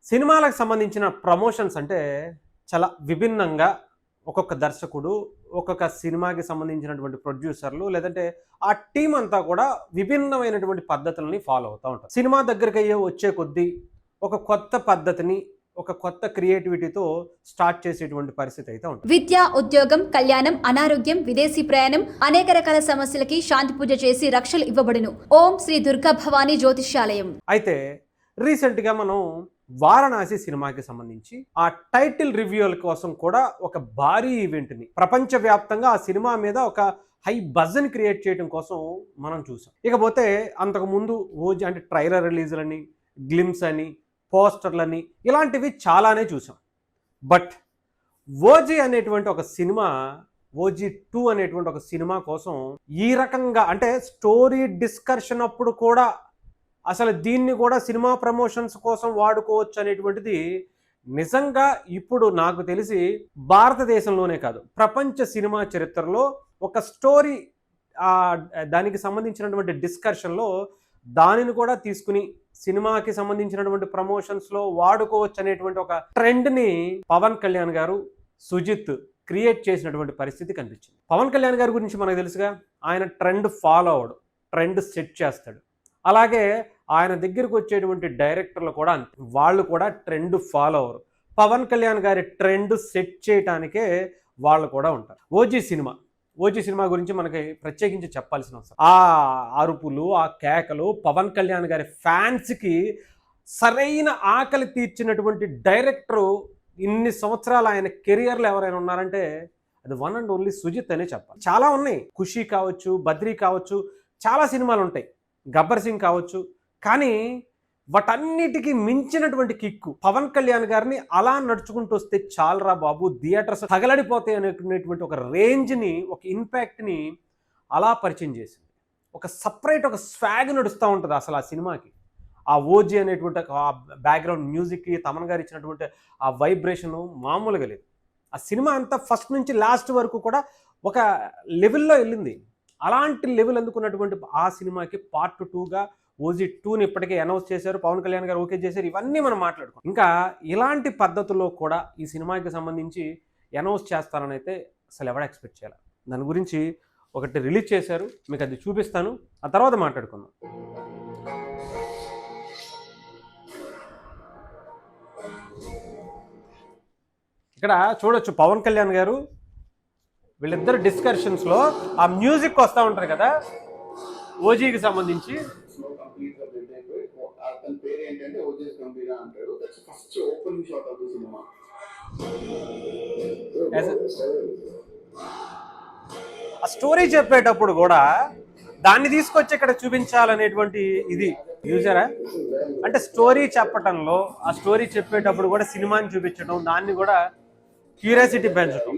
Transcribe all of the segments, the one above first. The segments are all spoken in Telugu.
సినిమాలకు సంబంధించిన ప్రమోషన్స్ అంటే చాలా విభిన్నంగా ఒక్కొక్క దర్శకుడు, ఒక్కొక్క సినిమాకి సంబంధించినటువంటి ప్రొడ్యూసర్లు లేదంటే ఆ టీమ్ అంతా కూడా విభిన్నమైనటువంటి పద్ధతులని ఫాలో అవుతూ ఉంటారు. సినిమా దగ్గరికయ్యే వచ్చే కొద్దీ ఒక కొత్త పద్ధతిని, ఒక కొత్త క్రియేటివిటీతో స్టార్ట్ చేసేటువంటి పరిస్థితి అయితే ఉంటుంది. విద్య, ఉద్యోగం, కళ్యాణం, అనారోగ్యం, విదేశీ ప్రయాణం, అనేక రకాల సమస్యలకి శాంతి పూజ చేసి రక్షలు ఇవ్వబడును. ఓం శ్రీ దుర్గా భవానీ జ్యోతిష్యాలయం. అయితే రీసెంట్గా మనం వారణాసి సినిమాకి సంబంధించి ఆ టైటిల్ రివ్యూల కోసం కూడా ఒక భారీ ఈవెంట్ని ప్రపంచవ్యాప్తంగా ఆ సినిమా మీద ఒక హై బజ్ని క్రియేట్ చేయడం కోసం మనం చూసాం. ఇకపోతే అంతకుముందు ఓజీ అంటే ట్రైలర్ రిలీజులని, గ్లిమ్స్ అని, పోస్టర్లని ఇలాంటివి చాలానే చూసాం. బట్ ఓజీ అనేటువంటి ఒక సినిమా, ఓజీ 2 అనేటువంటి ఒక సినిమా కోసం ఈ రకంగా అంటే స్టోరీ డిస్కషన్ అప్పుడు కూడా అసలు దీన్ని కూడా సినిమా ప్రమోషన్స్ కోసం వాడుకోవచ్చు అనేటువంటిది నిజంగా ఇప్పుడు నాకు తెలిసి భారతదేశంలోనే కాదు, ప్రపంచ సినిమా చరిత్రలో ఒక స్టోరీ దానికి సంబంధించినటువంటి డిస్కషన్లో దానిని కూడా తీసుకుని సినిమాకి సంబంధించినటువంటి ప్రమోషన్స్లో వాడుకోవచ్చు అనేటువంటి ఒక ట్రెండ్ని పవన్ కళ్యాణ్ గారు, సుజిత్ క్రియేట్ చేసినటువంటి పరిస్థితి కనిపించింది. పవన్ కళ్యాణ్ గారి గురించి మనకు తెలుసుగా, ఆయన ట్రెండ్ ఫాలో అవడు, ట్రెండ్ సెట్ చేస్తాడు. అలాగే ఆయన దగ్గరికి వచ్చేటువంటి డైరెక్టర్లు కూడా అంతే, వాళ్ళు కూడా ట్రెండ్ ఫాలో అవరు. పవన్ కళ్యాణ్ గారి ట్రెండ్ సెట్ చేయటానికే వాళ్ళు కూడా ఉంటారు. ఓజీ సినిమా గురించి మనకి ప్రత్యేకించి చెప్పాల్సిన అవసరం. ఆ అరుపులు, ఆ కేకలు, పవన్ కళ్యాణ్ గారి ఫ్యాన్స్కి సరైన ఆకలి తీర్చినటువంటి డైరెక్టరు ఇన్ని సంవత్సరాలు ఆయన కెరియర్లో ఎవరైనా ఉన్నారంటే అది వన్ అండ్ ఓన్లీ సుజిత్ అనే చెప్పాలి. చాలా ఉన్నాయి, ఖుషీ కావచ్చు, బద్రీ కావచ్చు, చాలా సినిమాలు ఉంటాయి, గబ్బర్ సింగ్ కావచ్చు. కానీ వాటన్నిటికీ మించినటువంటి కిక్కు పవన్ కళ్యాణ్ గారిని అలా నడుచుకుంటూ వస్తే చాలరా బాబు, థియేటర్స్ తగలడిపోతాయి అనేటువంటి ఒక రేంజ్ని, ఒక ఇంపాక్ట్ని అలా పరిచయం చేసింది. ఒక సపరేట్ ఒక స్వాగ్ నడుస్తూ ఉంటుంది అసలు ఆ సినిమాకి. ఆ ఓజీ అనేటువంటి ఆ బ్యాక్గ్రౌండ్ మ్యూజిక్కి తమన్ గారు ఇచ్చినటువంటి ఆ వైబ్రేషను మామూలుగా లేదు. ఆ సినిమా అంతా ఫస్ట్ నుంచి లాస్ట్ వరకు కూడా ఒక లెవెల్లో వెళ్ళింది. అలాంటి లెవెల్ అందుకున్నటువంటి ఆ సినిమాకి పార్ట్ 2గా ఓజీ 2ని ఇప్పటికే అనౌన్స్ చేశారు, పవన్ కళ్యాణ్ గారు ఓకే చేశారు. ఇవన్నీ మనం మాట్లాడుకోం. ఇంకా ఇలాంటి పద్ధతుల్లో కూడా ఈ సినిమాకి సంబంధించి అనౌన్స్ చేస్తారని అయితే అసలు ఎవడ ఎక్స్పెక్ట్ చేయాలి. దాని గురించి ఒకటి రిలీజ్ చేశారు, మీకు అది చూపిస్తాను, ఆ తర్వాత మాట్లాడుకుందాం. ఇక్కడ చూడొచ్చు పవన్ కళ్యాణ్ గారు వీళ్ళిద్దరు డిస్కషన్స్లో ఆ మ్యూజిక్ వస్తూ ఉంటారు కదా ఓజీకి సంబంధించి. ఆ స్టోరీ చెప్పేటప్పుడు కూడా దాన్ని తీసుకొచ్చి ఇక్కడ చూపించాలనేటువంటి ఇది చూసారా. అంటే స్టోరీ చెప్పటంలో, ఆ స్టోరీ చెప్పేటప్పుడు కూడా సినిమాని చూపించడం, దాన్ని కూడా క్యూరియాసిటీ పెంచడం.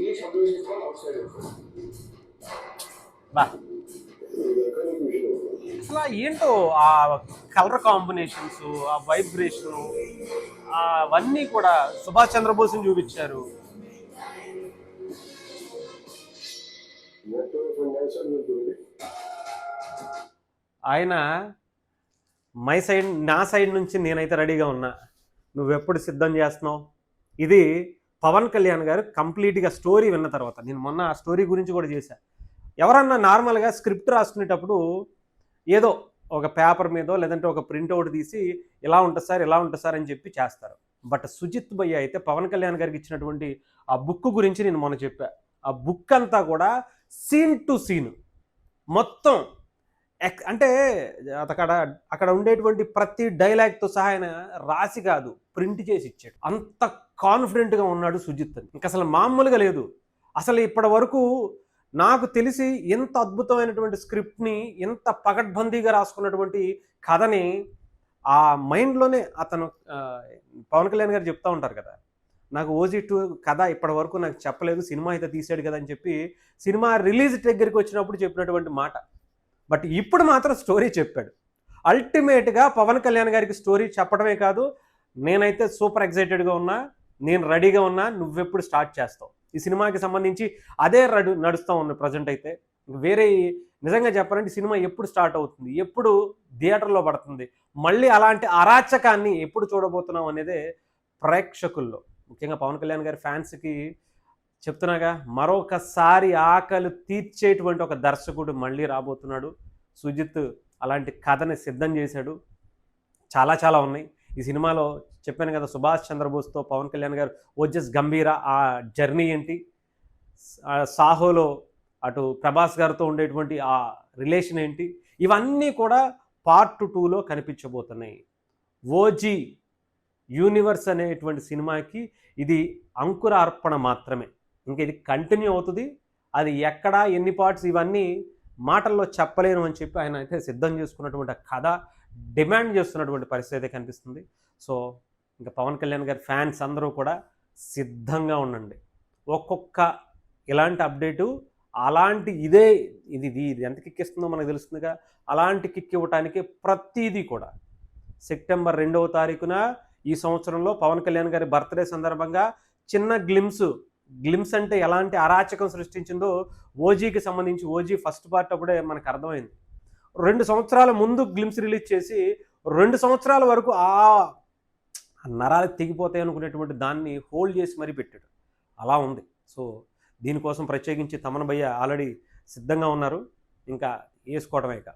అసలు ఏంటో ఆ కలర్ కాంబినేషన్స్, ఆ వైబ్రేషను, అవన్నీ కూడా సుభాష్ చంద్రబోస్ని చూపించారు. ఆయన నా సైడ్ నుంచి నేనైతే రెడీగా ఉన్నా, నువ్వెప్పుడు సిద్ధం చేస్తున్నావు. ఇది పవన్ కళ్యాణ్ గారు కంప్లీట్గా స్టోరీ విన్న తర్వాత, నేను మొన్న ఆ స్టోరీ గురించి కూడా చేశాను. ఎవరన్నా నార్మల్గా స్క్రిప్ట్ రాసుకునేటప్పుడు ఏదో ఒక పేపర్ మీదో లేదంటే ఒక ప్రింట్అవుట్ తీసి ఇలా ఉంటుంది సార్, ఇలా ఉంటుంది సార్ అని చెప్పి చేస్తారు. బట్ సుజిత్ భయ్య అయితే పవన్ కళ్యాణ్ గారికి ఇచ్చినటువంటి ఆ బుక్ గురించి నేను మొన్న చెప్పా. ఆ బుక్ అంతా కూడా సీన్ టు సీన్ మొత్తం అంటే అక్కడ ఉండేటువంటి ప్రతి డైలాగ్తో సహా ఆయన రాసి కాదు, ప్రింట్ చేసి ఇచ్చాడు. అంత కాన్ఫిడెంట్గా ఉన్నాడు సుజిత్ అని, ఇంక అసలు మామూలుగా లేదు. అసలు ఇప్పటి వరకు నాకు తెలిసి ఎంత అద్భుతమైనటువంటి స్క్రిప్ట్ని, ఎంత పకడ్బందీగా రాసుకున్నటువంటి కథని ఆ మైండ్లోనే అతను పవన్ కళ్యాణ్ గారు చెప్తూ ఉంటారు కదా, నాకు ఓజీ 2 కథ ఇప్పటి వరకు నాకు చెప్పలేదు, సినిమా అయితే తీసాడు కదా అని చెప్పి సినిమా రిలీజ్ దగ్గరికి వచ్చినప్పుడు చెప్పినటువంటి మాట. బట్ ఇప్పుడు మాత్రం స్టోరీ చెప్పాడు. అల్టిమేట్గా పవన్ కళ్యాణ్ గారికి స్టోరీ చెప్పడమే కాదు, నేనైతే సూపర్ ఎక్సైటెడ్గా ఉన్నా, నేను రెడీగా ఉన్నా, నువ్వెప్పుడు స్టార్ట్ చేస్తావు. ఈ సినిమాకి సంబంధించి అదే నడుస్తూ ఉంది ప్రజెంట్. అయితే వేరే నిజంగా చెప్పాలంటే సినిమా ఎప్పుడు స్టార్ట్ అవుతుంది, ఎప్పుడు థియేటర్లో పడుతుంది, మళ్ళీ అలాంటి అరాచకాన్ని ఎప్పుడు చూడబోతున్నాం అనేదే ప్రేక్షకుల్లో ముఖ్యంగా పవన్ కళ్యాణ్ గారి ఫ్యాన్స్కి చెప్తున్నాగా, మరొకసారి ఆకలి తీర్చేటువంటి ఒక దర్శకుడు మళ్ళీ రాబోతున్నాడు. సుజిత్ అలాంటి కథని సిద్ధం చేశాడు. చాలా చాలా ఉన్నాయి ఈ సినిమాలో. చెప్పాను కదా, సుభాష్ చంద్రబోస్తో పవన్ కళ్యాణ్ గారు ఓజస్ గంభీర ఆ జర్నీ ఏంటి, సాహోలో అటు ప్రభాస్ గారితో ఉండేటువంటి ఆ రిలేషన్ ఏంటి, ఇవన్నీ కూడా పార్ట్ 2లో కనిపించబోతున్నాయి. ఓజీ యూనివర్స్ అనేటువంటి సినిమాకి ఇది అంకురార్పణ మాత్రమే. ఇంక ఇది కంటిన్యూ అవుతుంది. అది ఎక్కడ ఎన్ని పార్ట్స్ ఇవన్నీ మాటల్లో చెప్పలేను అని చెప్పి ఆయన అయితే సిద్ధం చేసుకున్నటువంటి కథ డిమాండ్ చేస్తున్నటువంటి పరిస్థితి అయితే కనిపిస్తుంది. సో ఇంకా పవన్ కళ్యాణ్ గారి ఫ్యాన్స్ అందరూ కూడా సిద్ధంగా ఉండండి. ఒక్కొక్క ఇలాంటి అప్డేటు అలాంటి ఇది ఎంత కిక్ ఇస్తుందో మనకు తెలుస్తుందిగా. అలాంటి కిక్ ఇవ్వటానికి ప్రతిదీ కూడా సెప్టెంబర్ 2వ తారీఖున ఈ సంవత్సరంలో పవన్ కళ్యాణ్ గారి బర్త్డే సందర్భంగా చిన్న గ్లిమ్స్ అంటే ఎలాంటి అరాచకం సృష్టించిందో ఓజీకి సంబంధించి, ఓజీ ఫస్ట్ పార్ట్ అప్పుడే మనకు అర్థమైంది. 2 సంవత్సరాల ముందు గ్లిమ్స్ రిలీజ్ చేసి 2 సంవత్సరాల వరకు ఆ నరాలు తెగిపోతాయి అనుకునేటువంటి దాన్ని హోల్డ్ చేసి మరీ పెట్టాడు. అలా ఉంది. సో దీనికోసం ప్రత్యేకించి తమన్ భయ్య ఆల్రెడీ సిద్ధంగా ఉన్నారు. ఇంకా వేసుకోవడమే ఇక.